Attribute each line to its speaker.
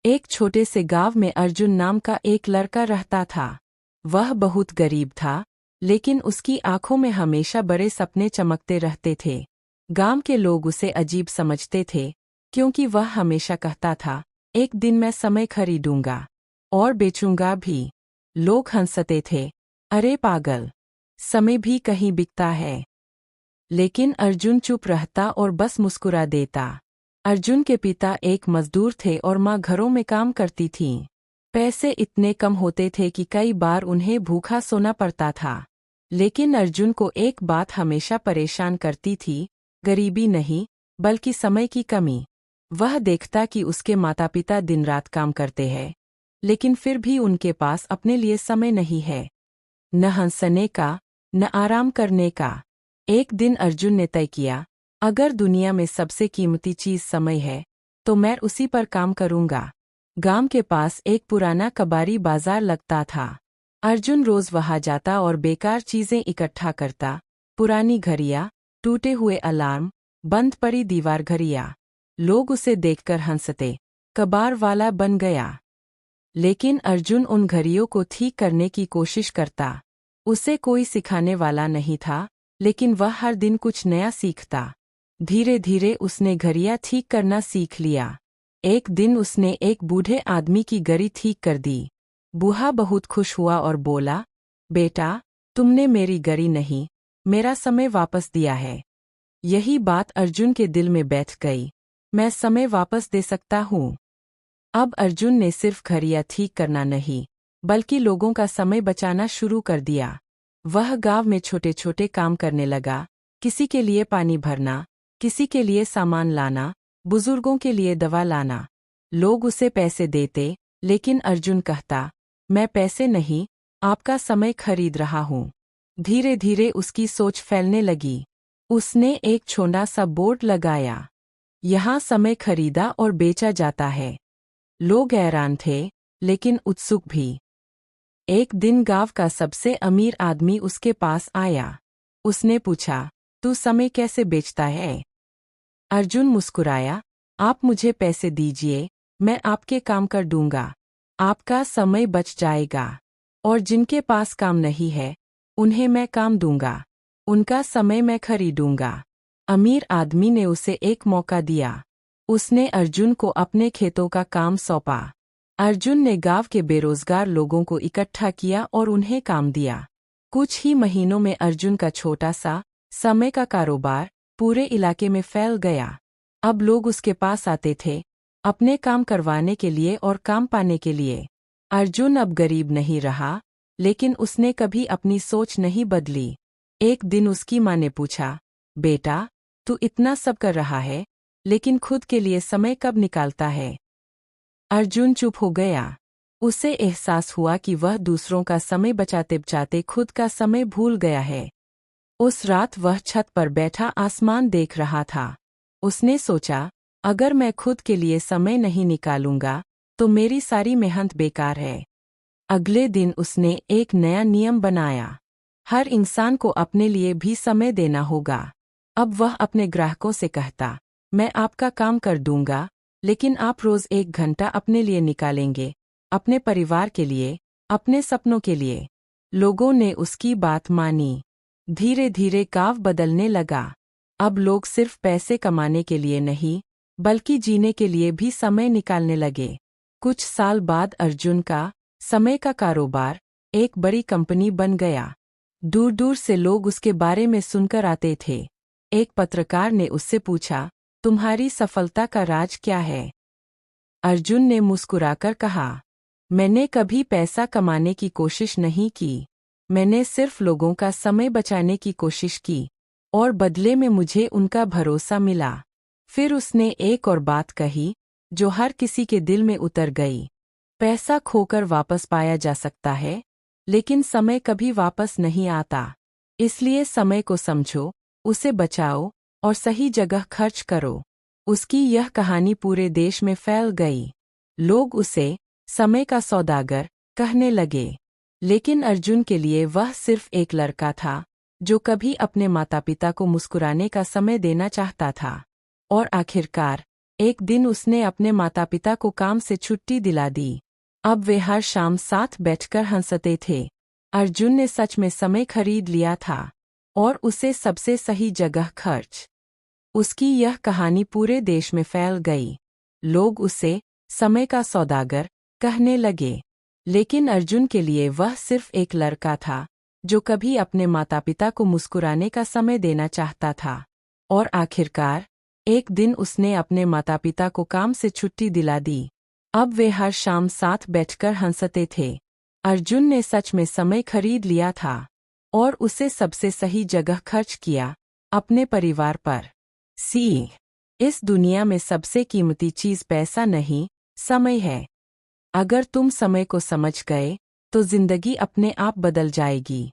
Speaker 1: एक छोटे से गांव में अर्जुन नाम का एक लड़का रहता था। वह बहुत गरीब था, लेकिन उसकी आंखों में हमेशा बड़े सपने चमकते रहते थे। गांव के लोग उसे अजीब समझते थे, क्योंकि वह हमेशा कहता था, एक दिन मैं समय खरीदूंगा और बेचूंगा भी। लोग हंसते थे, अरे पागल, समय भी कहीं बिकता है। लेकिन अर्जुन चुप रहता और बस मुस्कुरा देता। अर्जुन के पिता एक मजदूर थे और माँ घरों में काम करती थीं। पैसे इतने कम होते थे कि कई बार उन्हें भूखा सोना पड़ता था। लेकिन अर्जुन को एक बात हमेशा परेशान करती थी, गरीबी नहीं, बल्कि समय की कमी। वह देखता कि उसके माता पिता दिन रात काम करते हैं, लेकिन फिर भी उनके पास अपने लिए समय नहीं है, न हंसने का, न आराम करने का। एक दिन अर्जुन ने तय किया, अगर दुनिया में सबसे कीमती चीज समय है, तो मैं उसी पर काम करूंगा। गांव के पास एक पुराना कबाड़ी बाजार लगता था। अर्जुन रोज वहां जाता और बेकार चीजें इकट्ठा करता, पुरानी घड़ियां, टूटे हुए अलार्म, बंद पड़ी दीवार घड़ियां। लोग उसे देखकर हंसते, कबाड़ वाला बन गया। लेकिन अर्जुन उन घड़ियों को ठीक करने की कोशिश करता। उसे कोई सिखाने वाला नहीं था, लेकिन वह हर दिन कुछ नया सीखता। धीरे धीरे उसने घड़ियां ठीक करना सीख लिया। एक दिन उसने एक बूढ़े आदमी की घड़ी ठीक कर दी। बूढ़ा बहुत खुश हुआ और बोला, बेटा, तुमने मेरी घड़ी नहीं, मेरा समय वापस दिया है। यही बात अर्जुन के दिल में बैठ गई, मैं समय वापस दे सकता हूँ। अब अर्जुन ने सिर्फ घड़ियां ठीक करना नहीं, बल्कि लोगों का समय बचाना शुरू कर दिया। वह गांव में छोटे छोटे काम करने लगा, किसी के लिए पानी भरना, किसी के लिए सामान लाना, बुजुर्गों के लिए दवा लाना। लोग उसे पैसे देते, लेकिन अर्जुन कहता, मैं पैसे नहीं, आपका समय खरीद रहा हूँ। धीरे धीरे उसकी सोच फैलने लगी। उसने एक छोटा सा बोर्ड लगाया, यहाँ समय खरीदा और बेचा जाता है। लोग हैरान थे, लेकिन उत्सुक भी। एक दिन गांव का सबसे अमीर आदमी उसके पास आया। उसने पूछा, तू समय कैसे बेचता है? अर्जुन मुस्कुराया, आप मुझे पैसे दीजिए, मैं आपके काम कर दूंगा। आपका समय बच जाएगा। और जिनके पास काम नहीं है, उन्हें मैं काम दूंगा। उनका समय मैं खरीदूंगा। अमीर आदमी ने उसे एक मौका दिया। उसने अर्जुन को अपने खेतों का काम सौंपा। अर्जुन ने गांव के बेरोजगार लोगों को इकट्ठा किया और उन्हें काम दिया। कुछ ही महीनों में अर्जुन का छोटा सा समय का कारोबार पूरे इलाके में फैल गया। अब लोग उसके पास आते थे, अपने काम करवाने के लिए और काम पाने के लिए। अर्जुन अब गरीब नहीं रहा, लेकिन उसने कभी अपनी सोच नहीं बदली। एक दिन उसकी माँ ने पूछा, बेटा, तू इतना सब कर रहा है, लेकिन खुद के लिए समय कब निकालता है? अर्जुन चुप हो गया। उसे एहसास हुआ कि वह दूसरों का समय बचाते बचाते खुद का समय भूल गया है। उस रात वह छत पर बैठा आसमान देख रहा था। उसने सोचा, अगर मैं खुद के लिए समय नहीं निकालूंगा, तो मेरी सारी मेहनत बेकार है। अगले दिन उसने एक नया नियम बनाया, हर इंसान को अपने लिए भी समय देना होगा। अब वह अपने ग्राहकों से कहता, मैं आपका काम कर दूंगा, लेकिन आप रोज 1 घंटा अपने लिए निकालेंगे, अपने परिवार के लिए, अपने सपनों के लिए। लोगों ने उसकी बात मानी। धीरे धीरे गांव बदलने लगा। अब लोग सिर्फ पैसे कमाने के लिए नहीं, बल्कि जीने के लिए भी समय निकालने लगे। कुछ साल बाद अर्जुन का समय का कारोबार एक बड़ी कंपनी बन गया। दूर दूर से लोग उसके बारे में सुनकर आते थे। एक पत्रकार ने उससे पूछा, तुम्हारी सफलता का राज क्या है? अर्जुन ने मुस्कुराकर कहा, मैंने कभी पैसा कमाने की कोशिश नहीं की। मैंने सिर्फ लोगों का समय बचाने की कोशिश की, और बदले में मुझे उनका भरोसा मिला। फिर उसने एक और बात कही, जो हर किसी के दिल में उतर गई। पैसा खोकर वापस पाया जा सकता है, लेकिन समय कभी वापस नहीं आता। इसलिए समय को समझो, उसे बचाओ और सही जगह खर्च करो। उसकी यह कहानी पूरे देश में फैल गई। लोग उसे समय का सौदागर कहने लगे। लेकिन अर्जुन के लिए वह सिर्फ एक लड़का था, जो कभी अपने माता पिता को मुस्कुराने का समय देना चाहता था। और आखिरकार एक दिन उसने अपने माता पिता को काम से छुट्टी दिला दी। अब वे हर शाम साथ बैठकर हंसते थे। अर्जुन ने सच में समय खरीद लिया था और उसे सबसे सही जगह खर्च। उसकी यह कहानी पूरे देश में फैल गई। लोग उसे समय का सौदागर कहने लगे। लेकिन अर्जुन के लिए वह सिर्फ एक लड़का था जो कभी अपने माता पिता को मुस्कुराने का समय देना चाहता था। और आखिरकार एक दिन उसने अपने माता पिता को काम से छुट्टी दिला दी। अब वे हर शाम साथ बैठकर हंसते थे। अर्जुन ने सच में समय खरीद लिया था और उसे सबसे सही जगह खर्च किया, अपने परिवार पर। इस दुनिया में सबसे कीमती चीज पैसा नहीं, समय है। अगर तुम समय को समझ गए तो जिंदगी अपने आप बदल जाएगी।